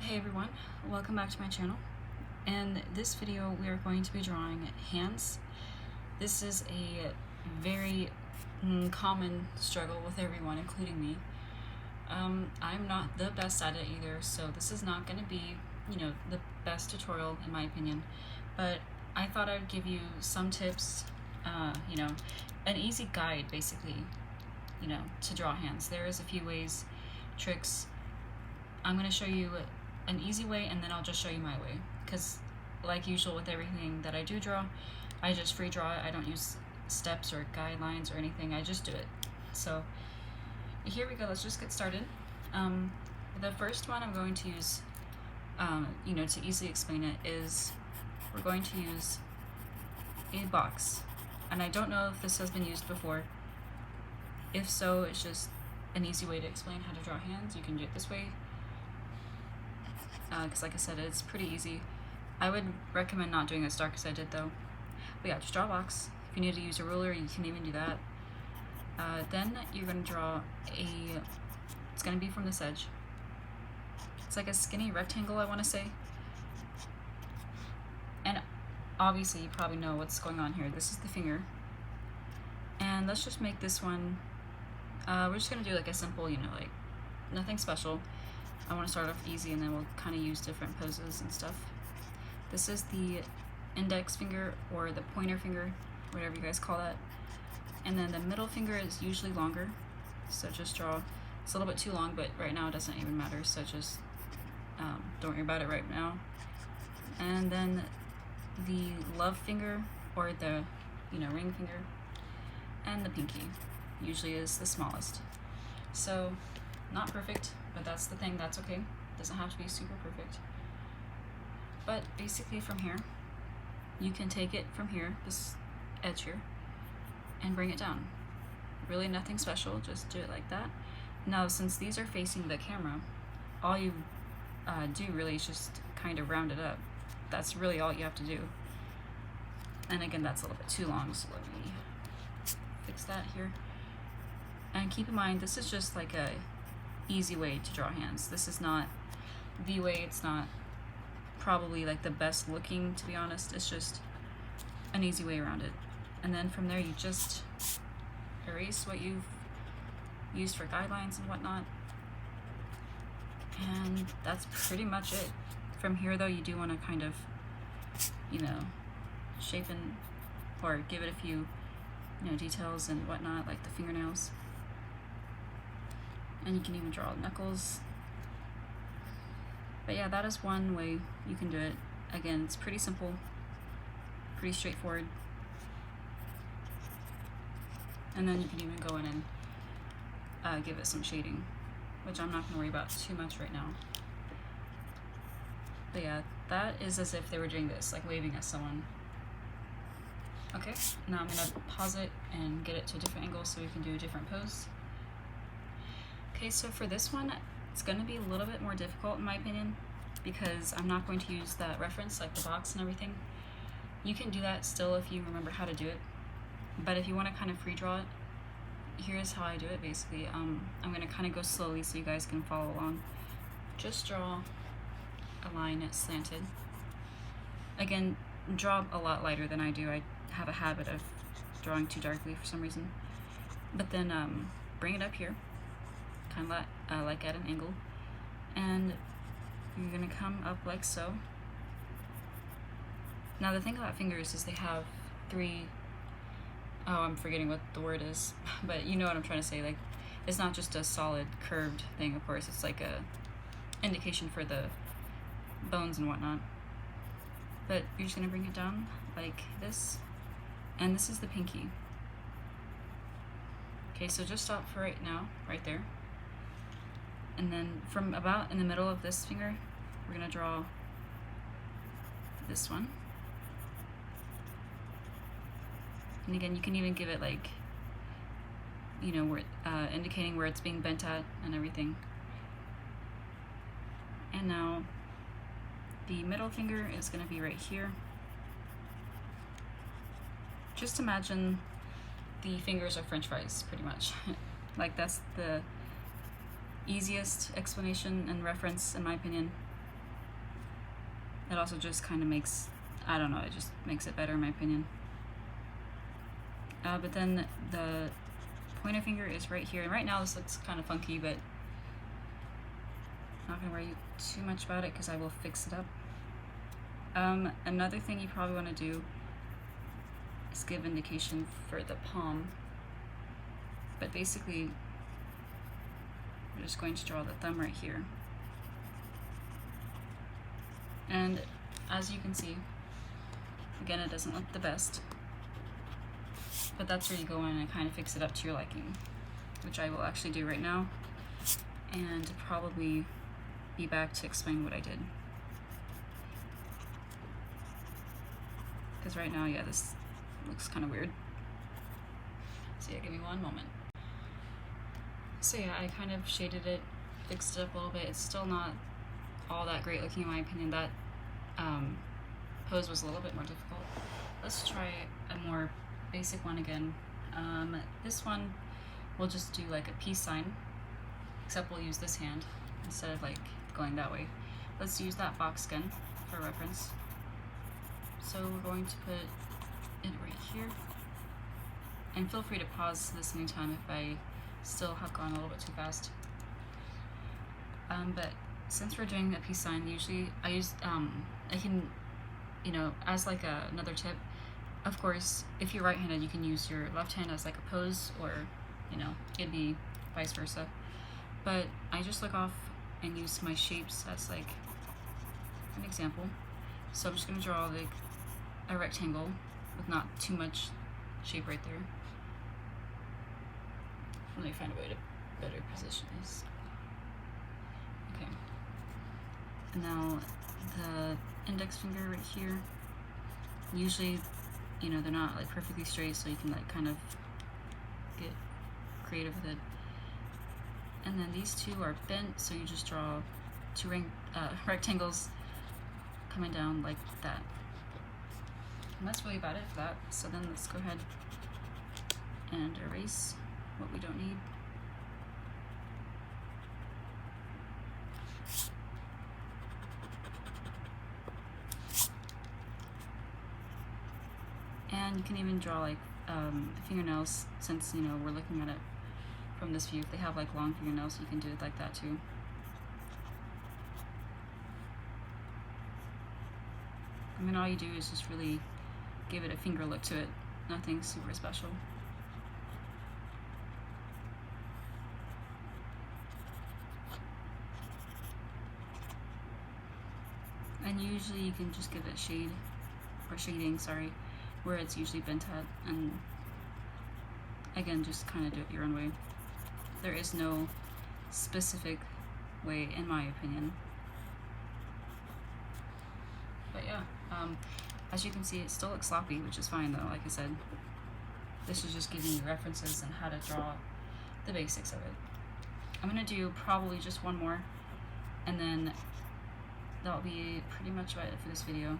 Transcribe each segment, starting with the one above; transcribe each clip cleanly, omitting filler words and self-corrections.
Hey everyone, welcome back to my channel. In this video we are going to be drawing hands. This is a very common struggle with everyone, including me. I'm not the best at it either, so this is not going to be, the best tutorial in my opinion, but I thought I'd give you some tips, an easy guide basically, to draw hands. There is a few ways, tricks. I'm going to show you an easy way and then I'll just show you my way, because like usual with everything that I do draw, I just free draw it. I don't use steps or guidelines or anything, I just do it. So here we go, let's just get started. The first one I'm going to use, to easily explain it, is we're going to use a box. And I don't know if this has been used before. If so, it's just an easy way to explain how to draw hands. You can do it this way, because like I said, it's pretty easy. I would recommend not doing it as dark as I did though. But yeah, just draw a box. If you need to use a ruler, you can even do that. Then you're going to draw it's going to be from this edge. It's like a skinny rectangle, I want to say. And obviously you probably know what's going on here. This is the finger. And let's just make this one, we're just going to do like a simple, like nothing special. I want to start off easy and then we'll kind of use different poses and stuff. This is the index finger or the pointer finger, whatever you guys call that. And then the middle finger is usually longer, so just draw. It's a little bit too long, but right now it doesn't even matter, so just don't worry about it right now. And then the love finger or the ring finger, and the pinky usually is the smallest. So not perfect, but that's the thing, that's okay. Doesn't have to be super perfect. But basically from here, you can take it from here, this edge here, and bring it down. Really nothing special, just do it like that. Now since these are facing the camera, all you do really is just kind of round it up. That's really all you have to do. And again, that's a little bit too long, so let me fix that here. And keep in mind, this is just like a easy way to draw hands. This is not the way, it's not probably like the best looking, to be honest. It's just an easy way around it. And then from there you just erase what you've used for guidelines and whatnot. And that's pretty much it. From here though, you do want to kind of, shape and or give it a few details and whatnot, like the fingernails. And you can even draw knuckles. But yeah, that is one way you can do it. Again, it's pretty simple, pretty straightforward. And then you can even go in and give it some shading, which I'm not going to worry about too much right now. But yeah, that is as if they were doing this, like waving at someone. Okay, now I'm going to pause it and get it to a different angle so we can do a different pose. Okay, so for this one, it's going to be a little bit more difficult in my opinion, because I'm not going to use that reference, like the box and everything. You can do that still if you remember how to do it, but if you want to kind of free draw it, here's how I do it basically. I'm going to kind of go slowly so you guys can follow along. Just draw a line slanted. Again, draw a lot lighter than I do. I have a habit of drawing too darkly for some reason. But then bring it up here, kind of like at an angle, and you're going to come up like so. Now the thing about fingers is they have three, I'm forgetting what the word is, but you know what I'm trying to say. Like, it's not just a solid curved thing, of course, it's like a indication for the bones and whatnot. But you're just going to bring it down like this, and this is the pinky. Okay, so just stop for right now, right there. And then from about in the middle of this finger, we're going to draw this one. And again, you can even give it like, where, indicating where it's being bent at and everything. And now the middle finger is going to be right here. Just imagine the fingers are French fries, pretty much. Like, that's the easiest explanation and reference in my opinion. It also just kind of makes, I don't know, it just makes it better in my opinion. But then the pointer finger is right here, and right now this looks kind of funky, but I'm not going to worry too much about it because I will fix it up. Another thing you probably want to do is give indication for the palm, but basically we're just going to draw the thumb right here. And as you can see, again, it doesn't look the best, but that's where you go in and kind of fix it up to your liking, which I will actually do right now, and probably be back to explain what I did. Because right now, yeah, this looks kind of weird. So yeah, give me one moment. So yeah, I kind of shaded it, fixed it up a little bit. It's still not all that great looking in my opinion. That pose was a little bit more difficult. Let's try a more basic one again. This one we'll just do like a peace sign, except we'll use this hand instead of like going that way. Let's use that box gun for reference. So we're going to put it right here, and feel free to pause this anytime if I still have gone a little bit too fast. But since we're doing a peace sign, usually I use, I can, you know, as like another tip, of course, if you're right-handed, you can use your left hand as like a pose, or, you know, it'd be vice versa. But I just look off and use my shapes as like an example. So I'm just going to draw like a rectangle with not too much shape right there. Let me find a way to better position this. Okay. And now the index finger right here, usually, you know, they're not like perfectly straight, so you can like kind of get creative with it. And then these two are bent, so you just draw two rectangles coming down like that. And that's really about it for that. So then let's go ahead and erase what we don't need. And you can even draw like fingernails, since, you know, we're looking at it from this view. If they have like long fingernails, you can do it like that too. I mean, all you do is just really give it a finger look to it. Nothing super special. And usually you can just give it shade, or shading, sorry, where it's usually bent at, and again, just kind of do it your own way. There is no specific way, in my opinion. But yeah, as you can see, it still looks sloppy, which is fine though. Like I said, this is just giving you references and how to draw the basics of it. I'm gonna do probably just one more, and then that'll be pretty much about it for this video.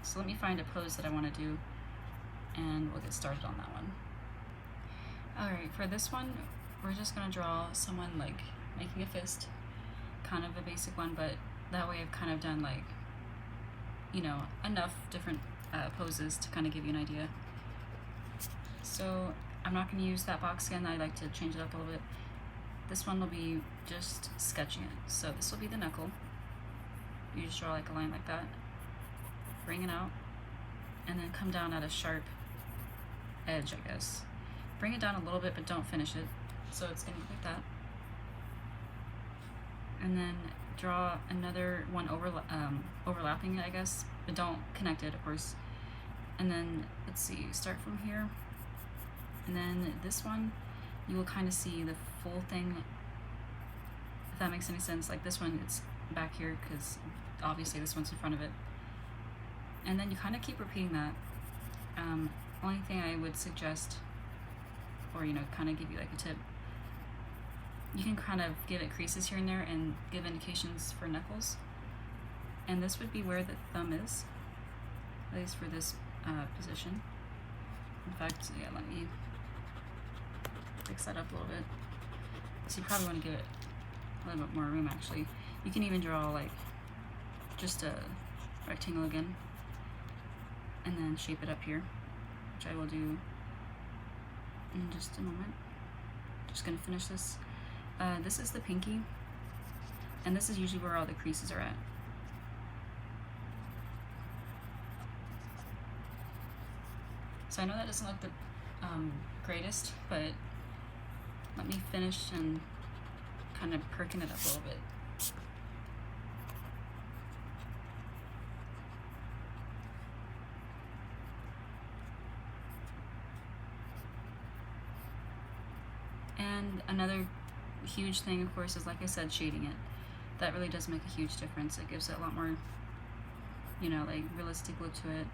So let me find a pose that I want to do, and we'll get started on that one. Alright, for this one, we're just gonna draw someone like making a fist, kind of a basic one, but that way I've kind of done like, you know, enough different poses to kind of give you an idea. So I'm not going to use that box again. I like to change it up a little bit. This one will be just sketching it. So this will be the knuckle. You just draw like a line like that, bring it out, and then come down at a sharp edge, I guess. Bring it down a little bit, but don't finish it. So it's going to look like that. And then draw another one overlapping it, I guess, but don't connect it, of course. And then, let's see, start from here. And then this one, you will kind of see the full thing, if that makes any sense. Like this one, it's back here, because obviously this one's in front of it. And then you kind of keep repeating that. Only thing I would suggest, or, you know, kind of give you like a tip, you can kind of give it creases here and there and give indications for knuckles. And this would be where the thumb is, at least for this position. In fact, yeah, let me fix that up a little bit. So you probably want to give it a little bit more room, actually. You can even draw like just a rectangle again, and then shape it up here, which I will do in just a moment. Just gonna finish this. This is the pinky, and this is usually where all the creases are at. So I know that doesn't look the greatest, but let me finish and kind of perking it up a little bit. And another huge thing, of course, is, like I said, shading it. That really does make a huge difference. It gives it a lot more, you know, like, realistic look to it.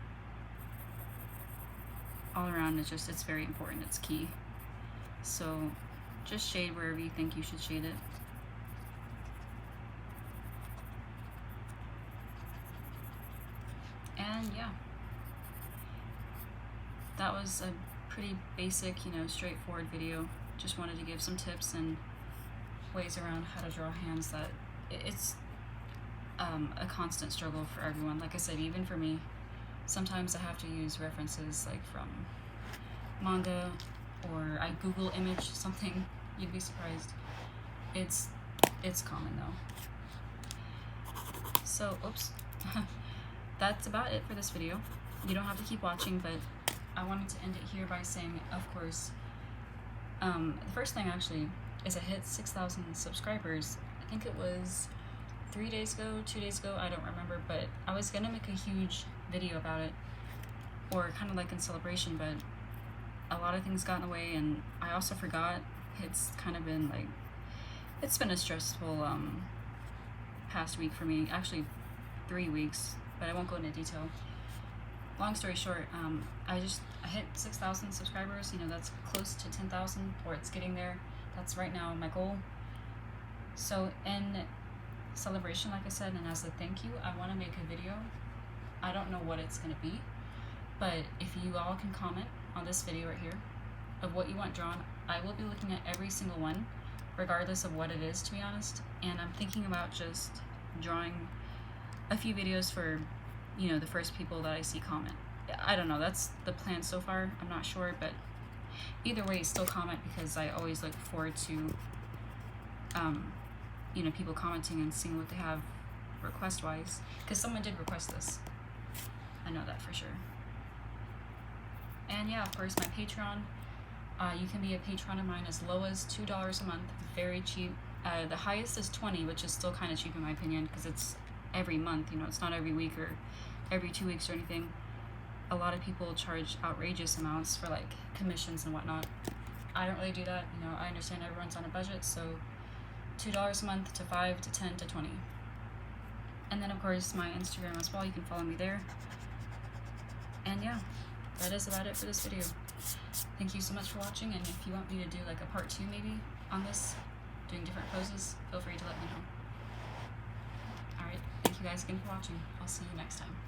All around, it's very important. It's key. So just shade wherever you think you should shade it. And yeah, that was a pretty basic, you know, straightforward video. Just wanted to give some tips and ways around how to draw hands that it's a constant struggle for everyone. Like I said, even for me, sometimes I have to use references like from manga, or I Google image something. You'd be surprised. It's common though. So, oops. That's about it for this video. You don't have to keep watching, but I wanted to end it here by saying, of course, the first thing actually is I hit 6,000 subscribers. I think it was 3 days ago, 2 days ago, I don't remember, but I was gonna make a huge video about it, or kind of like in celebration, but a lot of things got in the way, and I also forgot. It's kind of been like, it's been a stressful past week for me, actually 3 weeks, but I won't go into detail. Long story short, I hit 6,000 subscribers. You know, that's close to 10,000, or it's getting there. That's right now my goal. So in celebration, like I said, and as a thank you, I want to make a video. I don't know what it's going to be, but if you all can comment on this video right here of what you want drawn, I will be looking at every single one, regardless of what it is, to be honest. And I'm thinking about just drawing a few videos for, you know, the first people that I see comment. I don't know, that's the plan so far. I'm not sure, but either way, still comment, because I always look forward to you know, people commenting and seeing what they have request wise, because someone did request this. I know that for sure. And yeah, of course, my Patreon. You can be a patron of mine as low as $2 a month, very cheap. The highest is $20, which is still kind of cheap in my opinion, because it's every month, you know, it's not every week or every 2 weeks or anything. A lot of people charge outrageous amounts for like commissions and whatnot. I don't really do that, you know, I understand everyone's on a budget, so $2 a month to 5 to 10 to 20. And then of course my Instagram as well, you can follow me there. And yeah, that is about it for this video. Thank you so much for watching, and if you want me to do like a part 2 maybe on this, doing different poses, feel free to let me know. Alright, thank you guys again for watching. I'll see you next time.